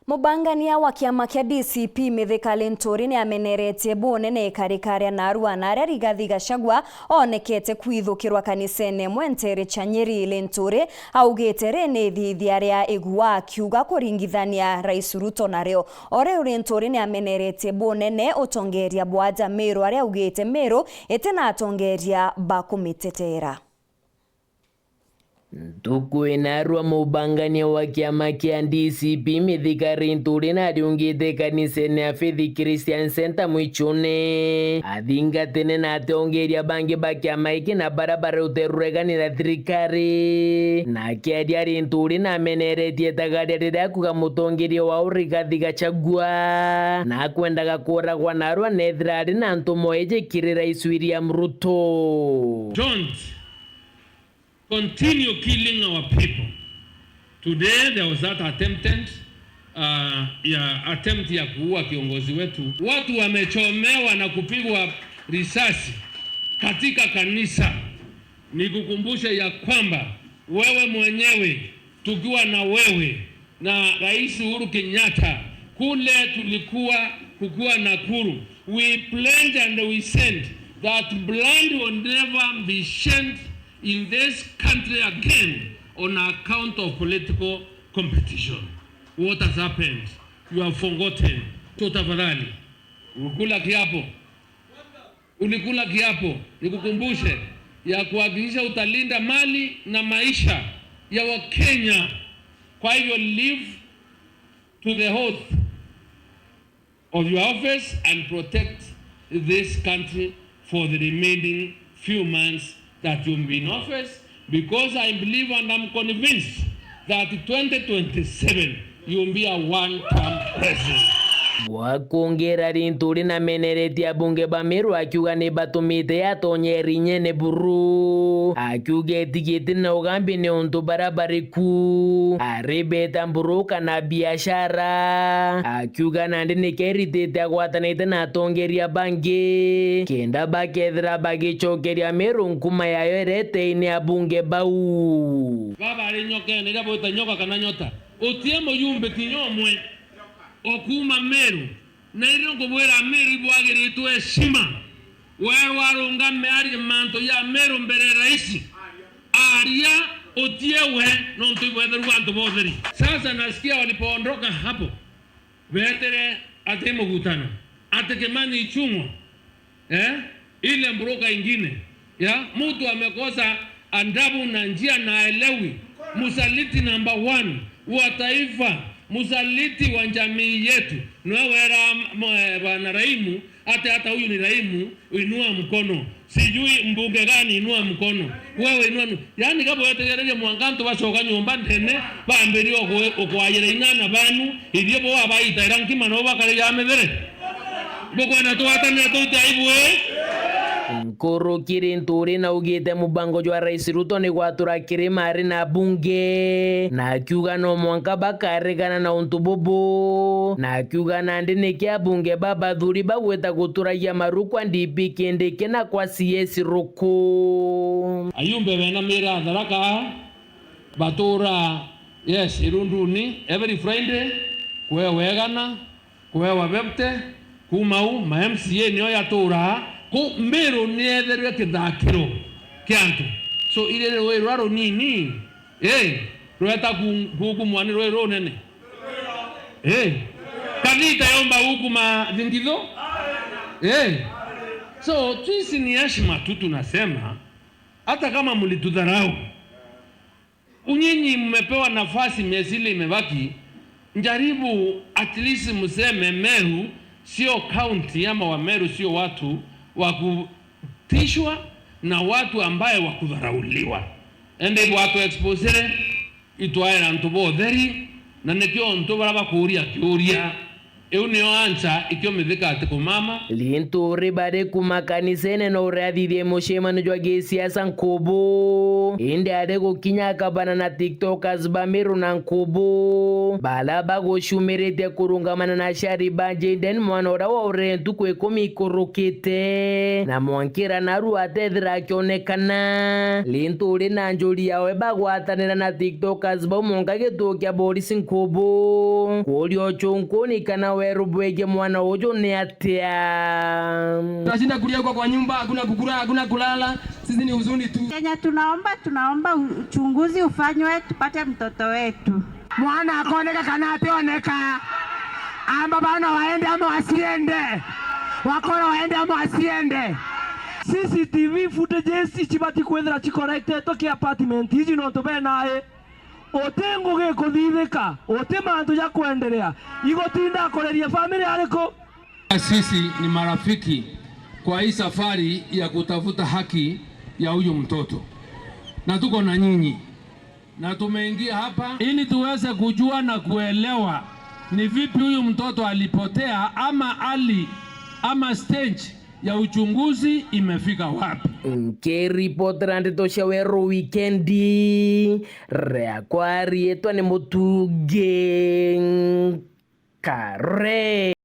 Mubangania wa kiama kia DCP Mithika Linturi ni ameneretie bunene ikarikaria na Arua na aria Rigathi Gachagua onekete kwithukirwa kanisene mwentere Chanyeri. Linturi augite rene thithia ria igua akiuga kuringithania Rais Ruto nario. Ore Linturi ni ameneretie bunene utongeria bwaja Meru aria augite Meru itena atongeria bakumitetera. Tukwina Arua mubangania wa kiama kia DCP Mithika Linturi na ariungite kanisene ya Faith Christian Center Mwichune athingatene na atongeria bangi ba kiama iki na barabara uterureganira thirikari na kiaria Linturi na ameneretie tagaria riria kuga mutongeria wa Rigathi Gachagua na kwendaga kuragwa na Arua nethirari na ntumo ejekirira Rais William Ruto. Don't continue killing our people. Today there was that attempt ya kuua kiongozi wetu. Watu wamechomewa na kupigwa risasi katika kanisa. Nikukumbushe ya kwamba wewe mwenyewe, tukiwa na wewe na Rais Uhuru Kenyatta kule kukuwa Nakuru, we pledged and we said that blood will never be shed in this country again on account of political competition. What has happened? You have forgotten. So tafadhali, ulikula kiapo, nikukumbushe ya kuhakikisha utalinda mali na maisha ya Wakenya. Kwa hivyo live to the oath of your office and protect this country for the remaining few months that you'll be in office, because I believe and I'm convinced that 2027 you'll be a one-term president. Wakuongera Linturi na menereti abunge ba Meru akiuga ni batumite yatonyeri nyene buru akiuga etigete na ugambi ni untu barabariku aribeta mburuka na biashara akiuga nandi ni keritete agwatanite na atongeria bangi kenda bakethira bagichokeria Meru nkuma yayo erete-ini abunge bau baba ari nyoke ni gabo tanyoka kana nyota otiemo yumbe kinyomwe okuma Meru na irongo bwera Meru ibwagiritwe heshima wewe warunga meari manto ya Meru mbere raisi aria otiewe nonto ibwether wanto botheri. Sasa nasikia walipoondoka hapo vetere atemo gutana atekemani ichumwa ile mbroka ingine ya mtu amekosa andabu na njia na elewi. Musaliti number 1 wa taifa, musaliti wa jamii yetu nwewera bwana Raimu. Hata huyu ni Raimu, inua mkono. Sijui mbunge gani inua mkono. Wewe inua. Yani kabo yetegereje mwanganto basoka nyumba ndene bamberi okwayira ingana banu ibyo bo abayita erankima no bakare yamedere. Boko na to atane to taibwe. Nkuru Linturi na ugite mubango jwa Rais Ruto ni gwatura kirimari na bunge na akiuga no mwanka bakarigana na untububu na akiuga nandi ni kia bunge baba thuri bagweta guturagia maruku ndipi kendeke na kwa CS Ruku ayumbe bena mira daraka batura yes irunduni every Friday kwewegana kwewabepte kumau ma MCA niyo yatura ko Meru netherwe kithakiro kiantu so ile we rwaro nini rweta kuku mwani rwero nene kanita yomba huku ma zingizo so twisi ni heshima tu tunasema. Hata kama mlitudharau unyinyi mmepewa nafasi miezi ile imebaki, njaribu at least mseme Meru sio county ama wa Meru sio watu wakutishwa na watu ambaye wakudharauliwa. Ende watu exposere itwaera ntubo theri na nekyo ntu baraba kuria kiuria nio ansa ikio mithika ati kumama Linturi bade kumakanisene na urathithie mushemano jwa gisiasa Nkubu inde ade gukinya kabana na tiktokers bamiru na Nkubu bala bagushumirite kurungamana na Shariba Jaden mwana ura wa urentu kwikumi ikurukite na mwankira naru atethira akionekana. Linturi na njuri yawe bagwatanira na tiktokers baumonga gituo kia polisi Nkubu kurio chunkuni kana weru bwege mwana ujo ni atia. Tunashinda kulia kwa nyumba, hakuna kukula, hakuna kulala, sisi ni huzuni tu. Kenya tunaomba uchunguzi ufanywe tupate mtoto wetu. Mwana akoneka kana ationeka. Amba bana waende ama wasiende. Wakora waende ama wasiende. CCTV footage chibati kwendera chikorrekte toki apartment hizi no tobe nae. Otengo geko thithika, ote mantu ya kuendelea. Igotinda koreria family aliko. Sisi ni marafiki kwa hii safari ya kutafuta haki ya huyu mtoto. Na tuko na nyinyi. Na tumeingia hapa ili tuweze kujua na kuelewa ni vipi huyu mtoto alipotea ama stage ya uchunguzi imefika wapi. Nkeripotrande tosha wero weekendi reakwari etwa ni Mutuge Kare.